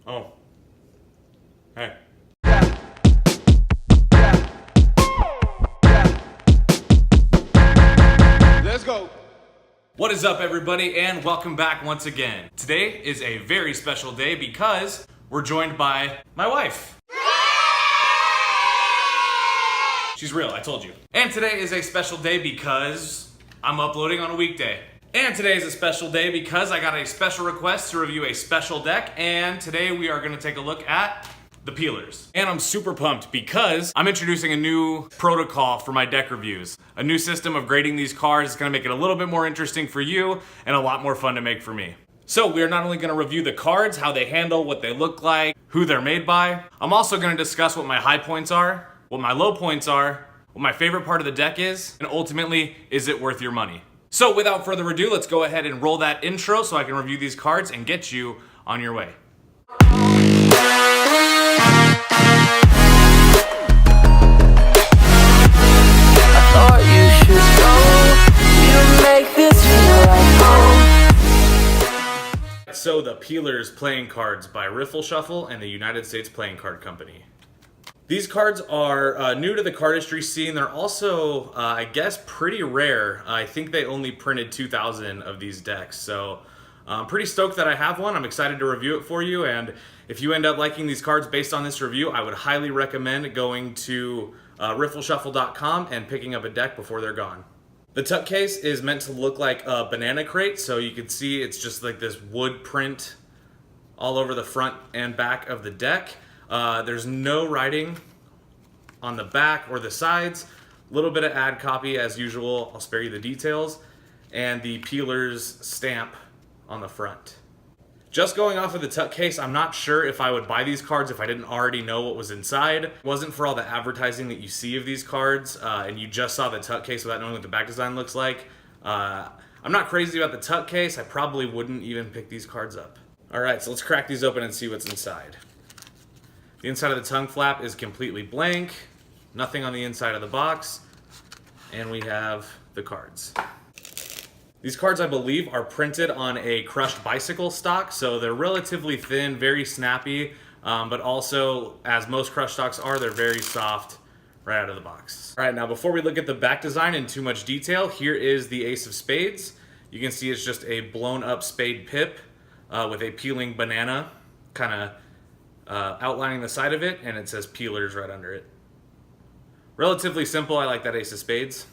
Oh. Hey. Let's go. What is up, everybody, and welcome back once again. Today is a very special day because we're joined by my wife. She's real, I told you. And today is a special day because I'm uploading on a weekday. And today is a special day because I got a special request to review a special deck, and today we are gonna take a look at the peelers. And I'm super pumped because I'm introducing a new protocol for my deck reviews. A new system of grading these cards is gonna make it a little bit more interesting for you and a lot more fun to make for me. So we are not only gonna review the cards, how they handle, what they look like, who they're made by, I'm also gonna discuss what my high points are, what my low points are, what my favorite part of the deck is, and ultimately, is it worth your money? So without further ado, let's go ahead and roll that intro so I can review these cards and get you on your way. So the Peelers Playing Cards by Riffle Shuffle and the United States Playing Card Company. These cards are new to the cardistry scene. They're also, I guess, pretty rare. I think they only printed 2,000 of these decks, so I'm pretty stoked that I have one. I'm excited to review it for you, and if you end up liking these cards based on this review, I would highly recommend going to riffleshuffle.com and picking up a deck before they're gone. The tuck case is meant to look like a banana crate, so you can see it's just like this wood print all over the front and back of the deck. There's no writing on the back or the sides. A little bit of ad copy as usual. I'll spare you the details. And the Peelers stamp on the front. Just going off of the tuck case, I'm not sure if I would buy these cards if I didn't already know what was inside. It wasn't for all the advertising that you see of these cards, and you just saw the tuck case without knowing what the back design looks like. I'm not crazy about the tuck case. I probably wouldn't even pick these cards up. All right, so let's crack these open and see what's inside. The inside of the tongue flap is completely blank. Nothing on the inside of the box. And we have the cards. These cards, I believe, are printed on a crushed bicycle stock, so they're relatively thin, very snappy, but also, as most crushed stocks are, they're very soft right out of the box. All right, now before we look at the back design in too much detail, here is the Ace of Spades. You can see it's just a blown up spade pip with a peeling banana kind of outlining the side of it, and it says Peelers right under it. Relatively simple. I like that Ace of Spades.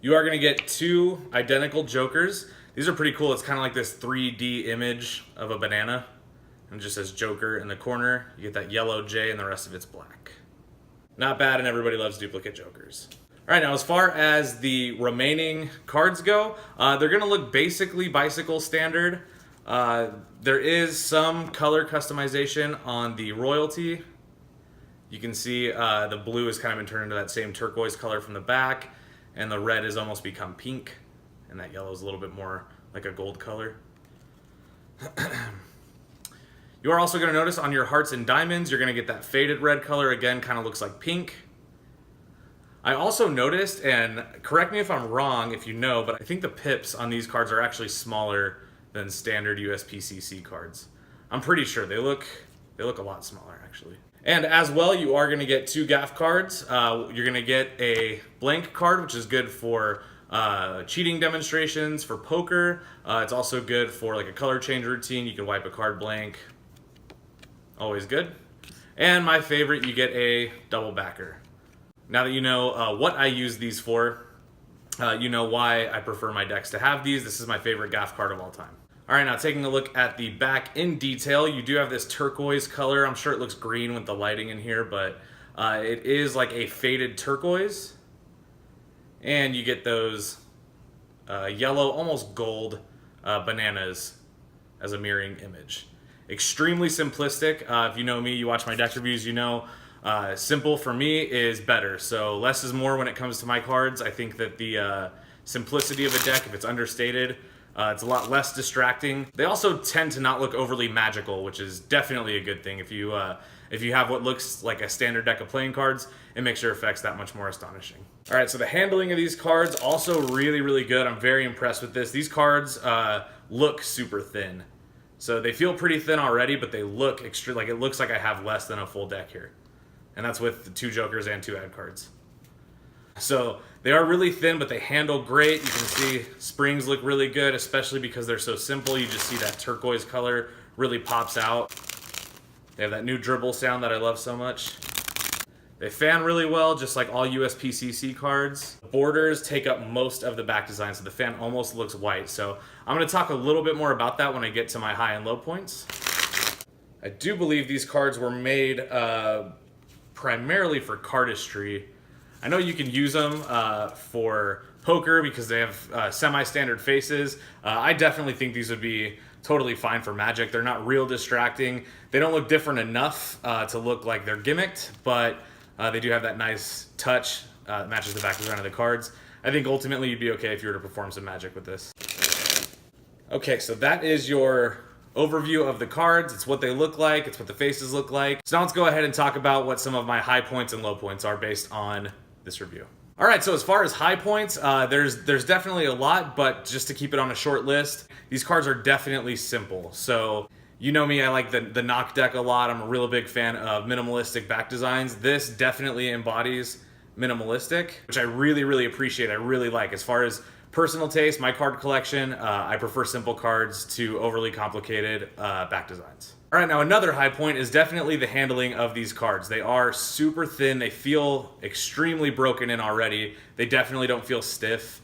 You are going to get two identical jokers. These are pretty cool. It's kind of like this 3D image of a banana, and it just says Joker in the corner. You get that yellow J, and the rest of it's black. Not bad, and everybody loves duplicate jokers. All right, now as far as the remaining cards go, they're going to look basically bicycle standard. There is some color customization on the royalty. You can see the blue has kind of been turned into that same turquoise color from the back, and the red has almost become pink, and that yellow is a little bit more like a gold color. You are also going to notice on your hearts and diamonds, you're going to get that faded red color. Again, kind of looks like pink. I also noticed, and correct me if I'm wrong if you know, but I think the pips on these cards are actually smaller than standard USPCC cards. I'm pretty sure they look a lot smaller actually. And as well, you are going to get two gaff cards. You're going to get a blank card, which is good for cheating demonstrations, for poker. It's also good for like a color change routine. You can wipe a card blank. Always good. And my favorite, you get a double backer. Now that you know what I use these for, you know why I prefer my decks to have these. This is my favorite gaff card of all time. All right, now taking a look at the back in detail, you do have this turquoise color. I'm sure it looks green with the lighting in here, but it is like a faded turquoise. And you get those yellow, almost gold bananas as a mirroring image. Extremely simplistic. If you know me, you watch my deck reviews, you know simple for me is better. So less is more when it comes to my cards. I think that the simplicity of a deck, if it's understated, it's a lot less distracting. They also tend to not look overly magical, which is definitely a good thing. If you have what looks like a standard deck of playing cards, it makes your effects that much more astonishing. All right, so the handling of these cards also really, really good. I'm very impressed with this. These cards look super thin. So they feel pretty thin already, but they look extra, like it looks like I have less than a full deck here. And that's with the 2 jokers and 2 ad cards. So they are really thin, but they handle great. You can see springs look really good, especially because they're so simple. You just see that turquoise color really pops out. They have that new dribble sound that I love so much. They fan really well, just like all USPCC cards. Borders take up most of the back design, so the fan almost looks white. So I'm going to talk a little bit more about that when I get to my high and low points. I do believe these cards were made primarily for cardistry. I know you can use them for poker because they have semi-standard faces. I definitely think these would be totally fine for Magic. They're not real distracting. They don't look different enough to look like they're gimmicked, but they do have that nice touch that matches the back design of the cards. I think ultimately you'd be okay if you were to perform some Magic with this. Okay, so that is your overview of the cards. It's what they look like, it's what the faces look like. So now let's go ahead and talk about what some of my high points and low points are based on this review. All right, so as far as high points, there's definitely a lot, but just to keep it on a short list, these cards are definitely simple. So you know me, I like the knock deck a lot. I'm a real big fan of minimalistic back designs. This definitely embodies minimalistic, which I really, really appreciate. I really like. As far as personal taste, my card collection, I prefer simple cards to overly complicated back designs. All right, now another high point is definitely the handling of these cards. They are super thin. They feel extremely broken in already. They definitely don't feel stiff.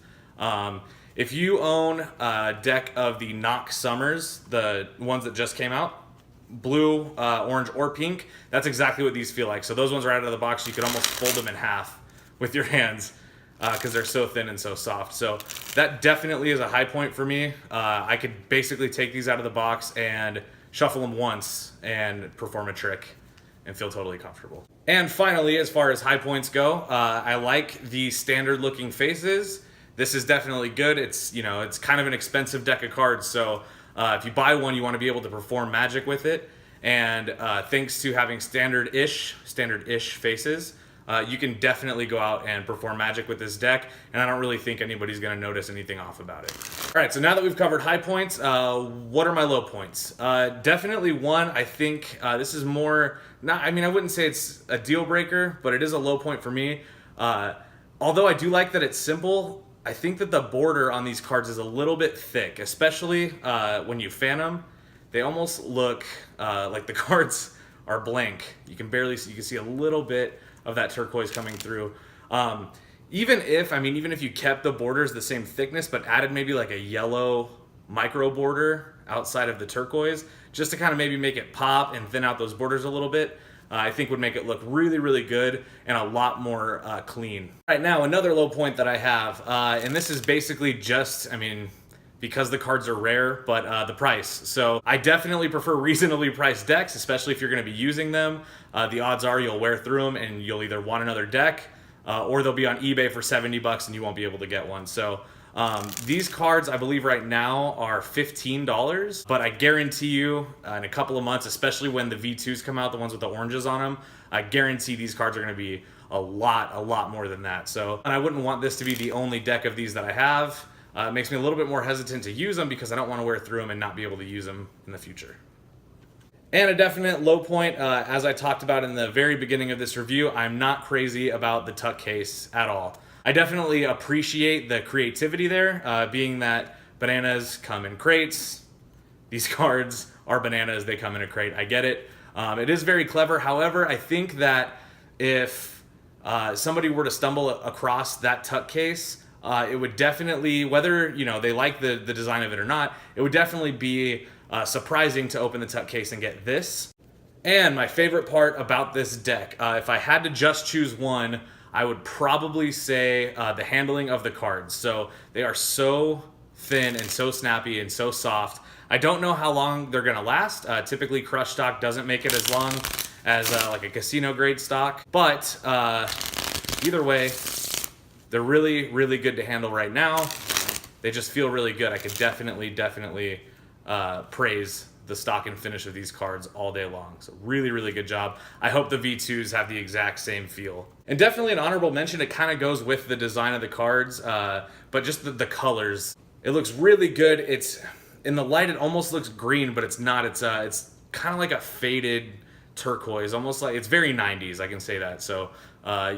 If you own a deck of the Knock Summers, the ones that just came out, blue, orange, or pink, that's exactly what these feel like. So those ones are out of the box. You could almost fold them in half with your hands because they're so thin and so soft. So that definitely is a high point for me. I could basically take these out of the box and shuffle them once and perform a trick and feel totally comfortable. And finally, as far as high points go, I like the standard looking faces. This is definitely good. It's, you know, it's kind of an expensive deck of cards, so if you buy one, you want to be able to perform Magic with it. And thanks to having standard-ish faces, you can definitely go out and perform Magic with this deck, and I don't really think anybody's going to notice anything off about it. All right, so now that we've covered high points, what are my low points? Definitely one, I think this is more, I wouldn't say it's a deal breaker, but it is a low point for me. Although I do like that it's simple, I think that the border on these cards is a little bit thick, especially when you fan them. They almost look like the cards are blank. You can see a little bit of that turquoise coming through. Even if you kept the borders the same thickness, but added maybe like a yellow micro border outside of the turquoise, just to kind of maybe make it pop and thin out those borders a little bit, I think would make it look really, really good and a lot more clean. All right, now another low point that I have, and this is basically just, because the cards are rare, but the price. So I definitely prefer reasonably priced decks, especially if you're going to be using them. The odds are you'll wear through them and you'll either want another deck, or they'll be on eBay for $70 and you won't be able to get one. So these cards, I believe right now, are $15, but I guarantee you in a couple of months, especially when the V2s come out, the ones with the oranges on them, I guarantee these cards are going to be a lot more than that. So, and I wouldn't want this to be the only deck of these that I have. It makes me a little bit more hesitant to use them because I don't want to wear through them and not be able to use them in the future. And a definite low point, as I talked about in the very beginning of this review, I'm not crazy about the tuck case at all. I definitely appreciate the creativity there, being that bananas come in crates. These cards are bananas, they come in a crate. I get it. It is very clever. However, I think that if somebody were to stumble across that tuck case, it would definitely, whether they like the design of it or not, it would definitely be surprising to open the tuck case and get this. And my favorite part about this deck, if I had to just choose one, I would probably say the handling of the cards. So they are so thin and so snappy and so soft. I don't know how long they're gonna last. Typically crush stock doesn't make it as long as like a casino grade stock, but either way, they're really, really good to handle right now. They just feel really good. I could definitely praise the stock and finish of these cards all day long. So really, really good job. I hope the V2s have the exact same feel. And definitely an honorable mention, it kind of goes with the design of the cards, but just the colors. It looks really good. It's in the light it almost looks green, but it's not. It's kind of like a faded turquoise, almost like it's very 90s, I can say that. So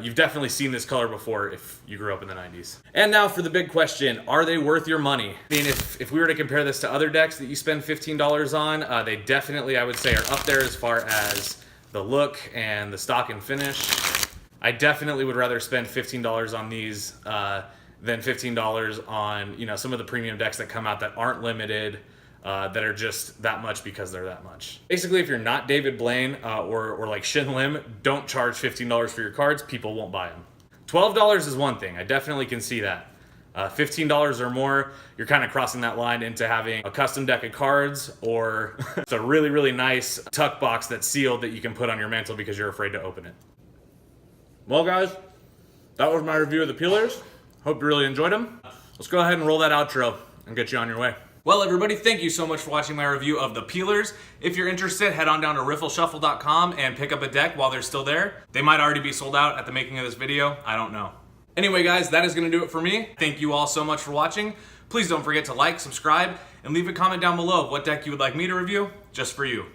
you've definitely seen this color before if you grew up in the 90s. And now for the big question, are they worth your money? I mean, if we were to compare this to other decks that you spend $15 on, they definitely, I would say, are up there as far as the look and the stock and finish. I definitely would rather spend $15 on these than $15 on, you know, some of the premium decks that come out that aren't limited, that are just that much because they're that much. Basically, if you're not David Blaine or like Shin Lim, don't charge $15 for your cards. People won't buy them. $12 is one thing. I definitely can see that. $15 or more, you're kind of crossing that line into having a custom deck of cards or it's a really, really nice tuck box that's sealed that you can put on your mantle because you're afraid to open it. Well, guys, that was my review of the peelers. Hope you really enjoyed them. Let's go ahead and roll that outro and get you on your way. Well, everybody, thank you so much for watching my review of the peelers. If you're interested, head on down to riffleshuffle.com and pick up a deck while they're still there. They might already be sold out at the making of this video. I don't know. Anyway, guys, that is going to do it for me. Thank you all so much for watching. Please don't forget to like, subscribe, and leave a comment down below of what deck you would like me to review just for you.